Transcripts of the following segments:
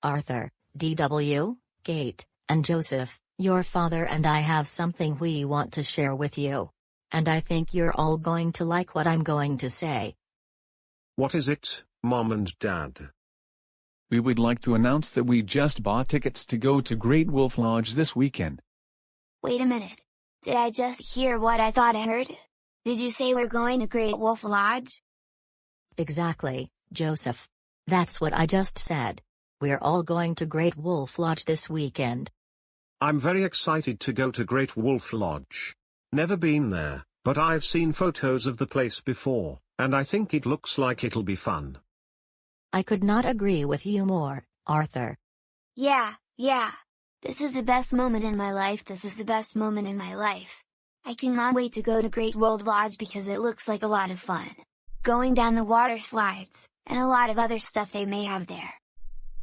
Arthur, DW, Kate, and Joseph, your father and I have something we want to share with you. And I think you're all going to like what I'm going to say. What is it, Mom and Dad? We would like to announce that we just bought tickets to go to Great Wolf Lodge this weekend. Wait a minute. Did I just hear what I thought I heard? Did you say we're going to Great Wolf Lodge? Exactly, Joseph. That's what I just said. We're all going to Great Wolf Lodge this weekend. I'm very excited to go to Great Wolf Lodge. Never been there, but I've seen photos of the place before, and I think it looks like it'll be fun. I could not agree with you more, Arthur. Yeah. This is the best moment in my life. This is the best moment in my life. I cannot wait to go to Great Wolf Lodge because it looks like a lot of fun. Going down the water slides, and a lot of other stuff they may have there.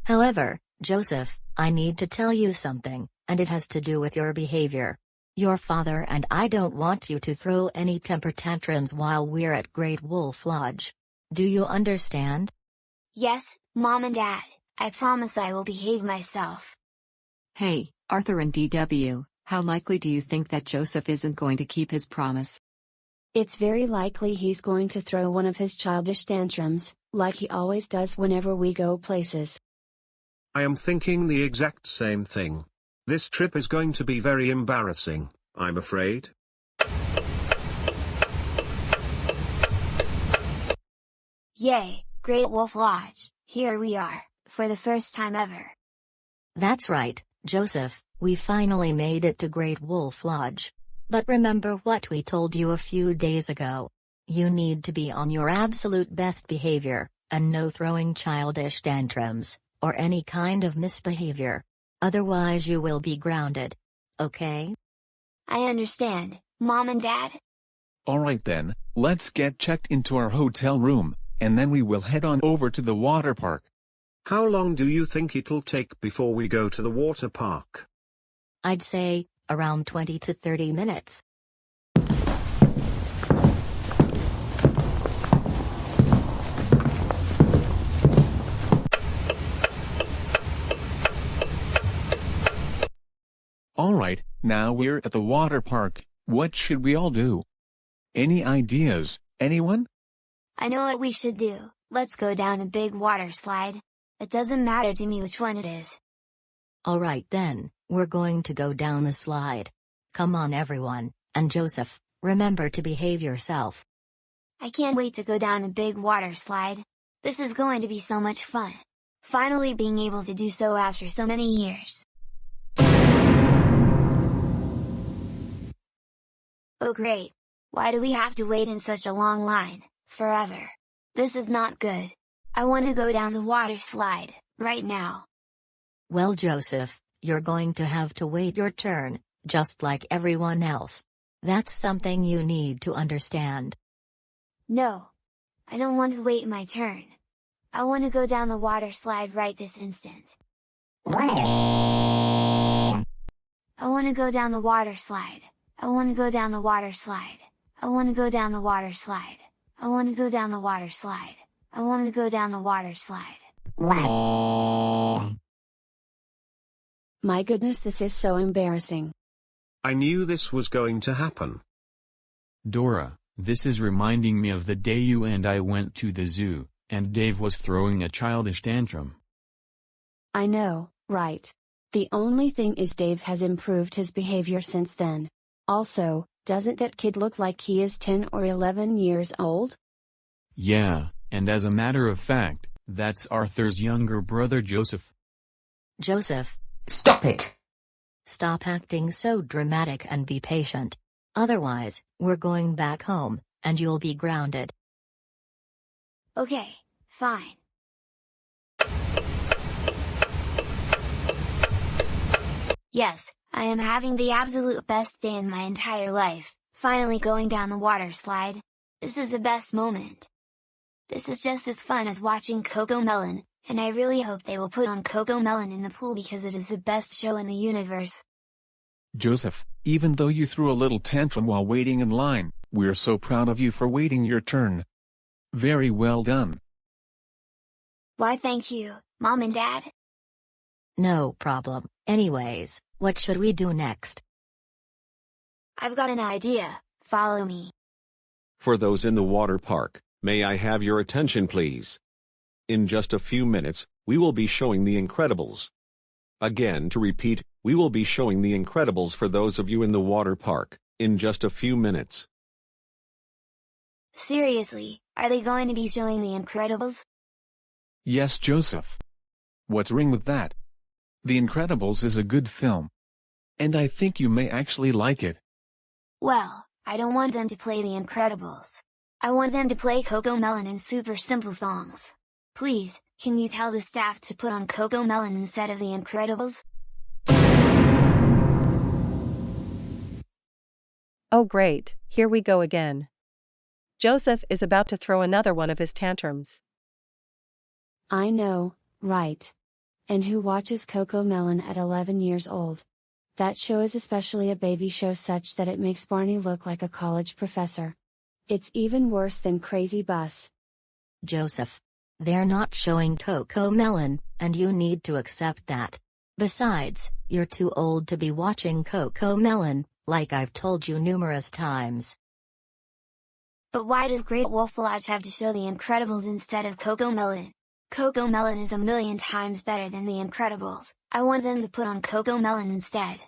However, Joseph, I need to tell you something, and it has to do with your behavior. Your father and I don't want you to throw any temper tantrums while we're at Great Wolf Lodge. Do you understand? Yes, Mom and Dad, I promise I will behave myself. Hey, Arthur and DW, how likely do you think that Joseph isn't going to keep his promise? It's very likely he's going to throw one of his childish tantrums, like he always does whenever we go places. I am thinking the exact same thing. This trip is going to be very embarrassing, I'm afraid. Yay, Great Wolf Lodge, here we are, for the first time ever. That's right, Joseph, we finally made it to Great Wolf Lodge. But remember what we told you a few days ago. You need to be on your absolute best behavior, and no throwing childish tantrums, or any kind of misbehavior. Otherwise you will be grounded. Okay? I understand, Mom and Dad. Alright then, let's get checked into our hotel room, and then we will head on over to the water park. How long do you think it'll take before we go to the water park? I'd say, around 20 to 30 minutes. Alright, now we're at the water park, what should we all do? Any ideas, anyone? I know what we should do, let's go down a big water slide. It doesn't matter to me which one it is. Alright then, we're going to go down the slide. Come on everyone, and Joseph, remember to behave yourself. I can't wait to go down the big water slide. This is going to be so much fun. Finally being able to do so after so many years. Oh great! Why do we have to wait in such a long line, forever? This is not good. I want to go down the water slide, right now. Well Joseph, you're going to have to wait your turn, just like everyone else. That's something you need to understand. No. I don't want to wait my turn. I want to go down the water slide right this instant. I want to go down the water slide. I want to go down the water slide. I want to go down the water slide. I want to go down the water slide. I want to go down the water slide. My goodness, this is so embarrassing. I knew this was going to happen. Dora, this is reminding me of the day you and I went to the zoo, and Dave was throwing a childish tantrum. I know, right? The only thing is Dave has improved his behavior since then. Also, doesn't that kid look like he is 10 or 11 years old? Yeah, and as a matter of fact, that's Arthur's younger brother Joseph. Joseph. Stop it! Stop acting so dramatic and be patient. Otherwise, we're going back home, and you'll be grounded. Okay, fine. Yes, I am having the absolute best day in my entire life, finally going down the water slide. This is the best moment. This is just as fun as watching Coco Melon, and I really hope they will put on Coco Melon in the pool because it is the best show in the universe. Joseph, even though you threw a little tantrum while waiting in line, we're so proud of you for waiting your turn. Very well done. Why thank you, Mom and Dad. No problem. Anyways, what should we do next? I've got an idea, follow me. For those in the water park, may I have your attention please? In just a few minutes, we will be showing The Incredibles. Again to repeat, we will be showing The Incredibles for those of you in the water park, in just a few minutes. Seriously, are they going to be showing The Incredibles? Yes, Joseph. What's wrong with that? The Incredibles is a good film. And I think you may actually like it. Well, I don't want them to play The Incredibles. I want them to play Coco Melon and super simple songs. Please, can you tell the staff to put on Coco Melon instead of The Incredibles? Oh great, here we go again. Joseph is about to throw another one of his tantrums. I know, right? And who watches Coco Melon at 11 years old? That show is especially a baby show such that it makes Barney look like a college professor. It's even worse than Crazy Bus. Joseph. They're not showing Coco Melon, and you need to accept that. Besides, you're too old to be watching Coco Melon, like I've told you numerous times. But why does Great Wolf Lodge have to show The Incredibles instead of Coco Melon? Coco Melon is a million times better than The Incredibles. I want them to put on Coco Melon instead.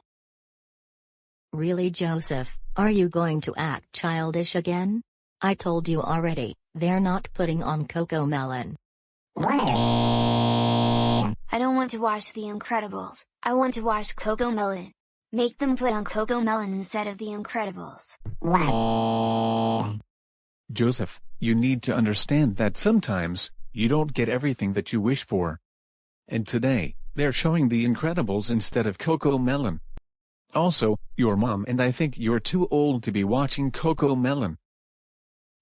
Really, Joseph, are you going to act childish again? I told you already, they're not putting on Coco Melon. I don't want to watch The Incredibles, I want to watch Coco Melon. Make them put on Coco Melon instead of The Incredibles. Joseph, you need to understand that sometimes, you don't get everything that you wish for. And today, they're showing The Incredibles instead of Coco Melon. Also, your mom and I think you're too old to be watching Coco Melon.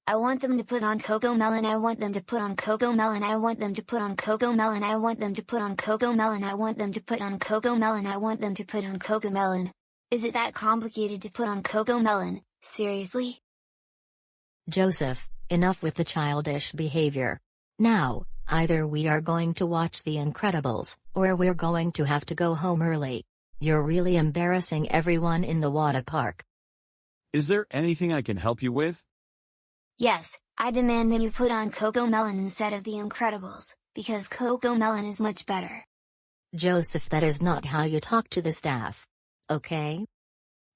I want them to put on Coco Melon, I want them to put on Coco Melon, I want them to put on Coco Melon, I want them to put on Coco Melon, I want them to put on Coco Melon, I want them to put on Coco Melon. Is it that complicated to put on Coco Melon, seriously? Joseph, enough with the childish behavior. Now, either we are going to watch The Incredibles, or we're going to have to go home early. You're really embarrassing everyone in the water park. Is there anything I can help you with? Yes, I demand that you put on Coco Melon instead of The Incredibles, because Coco Melon is much better. Joseph, that is not how you talk to the staff. Okay?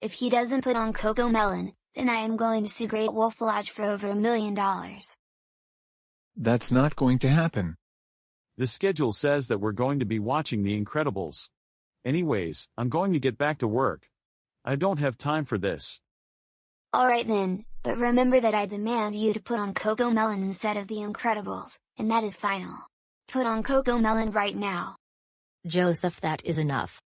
If he doesn't put on Coco Melon, then I am going to sue Great Wolf Lodge for over $1 million. That's not going to happen. The schedule says that we're going to be watching The Incredibles. Anyways, I'm going to get back to work. I don't have time for this. Alright then, but remember that I demand you to put on Coco Melon instead of The Incredibles, and that is final. Put on Coco Melon right now. Joseph, that is enough.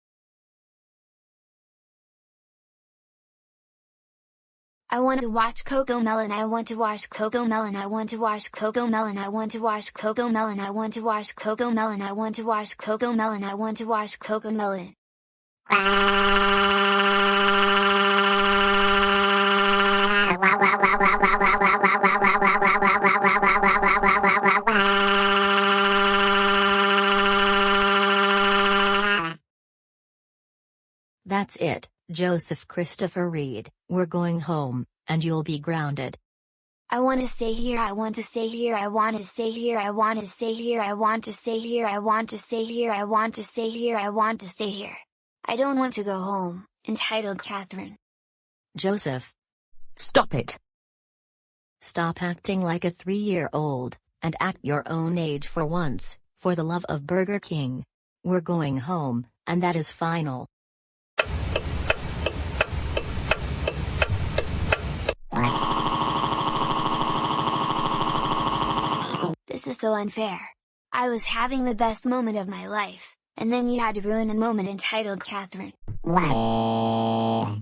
I want to watch Coco Melon, I want to watch Coco Melon, I want to watch Coco Melon, I want to watch Coco Melon, I want to watch Coco Melon, I want to watch Coco Melon, I want to watch Coco Melon. That's it, Joseph Christopher Reed, we're going home, and you'll be grounded. I want to stay here, I want to stay here, I want to stay here, I want to stay here, I want to stay here, I want to stay here, I want to stay here, I want to stay here. I don't want to go home, entitled Catherine. Joseph. Stop it! Stop acting like a 3-year-old, and act your own age for once, for the love of Burger King. We're going home, and that is final. This is so unfair. I was having the best moment of my life, and then you had to ruin the moment, entitled Catherine. Well,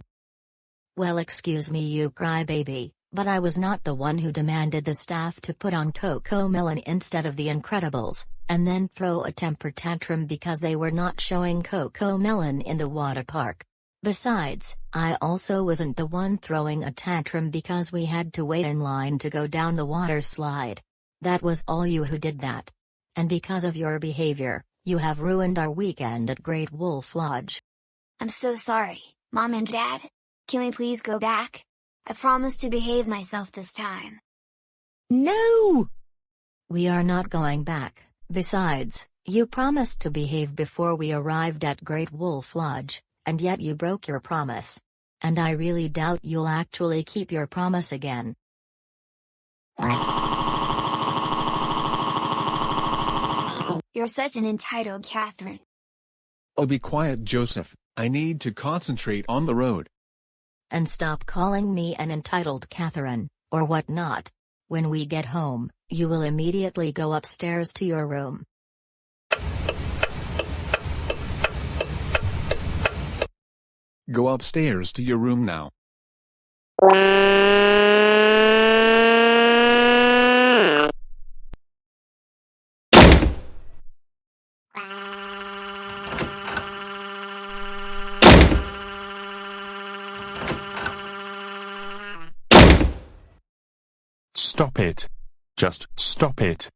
excuse me, you crybaby, but I was not the one who demanded the staff to put on Coco Melon instead of The Incredibles, and then throw a temper tantrum because they were not showing Coco Melon in the water park. Besides, I also wasn't the one throwing a tantrum because we had to wait in line to go down the water slide. That was all you who did that. And because of your behavior, You have ruined our weekend at Great Wolf Lodge. I'm so sorry, Mom and Dad. Can we please go back? I promise to behave myself this time. No! We are not going back. Besides, you promised to behave before we arrived at Great Wolf Lodge, and yet you broke your promise. And I really doubt you'll actually keep your promise again. You're such an entitled Catherine. Oh, be quiet, Joseph. I need to concentrate on the road. And stop calling me an entitled Catherine, or whatnot. When we get home, you will immediately go upstairs to your room. Go upstairs to your room now. Stop it. Just stop it.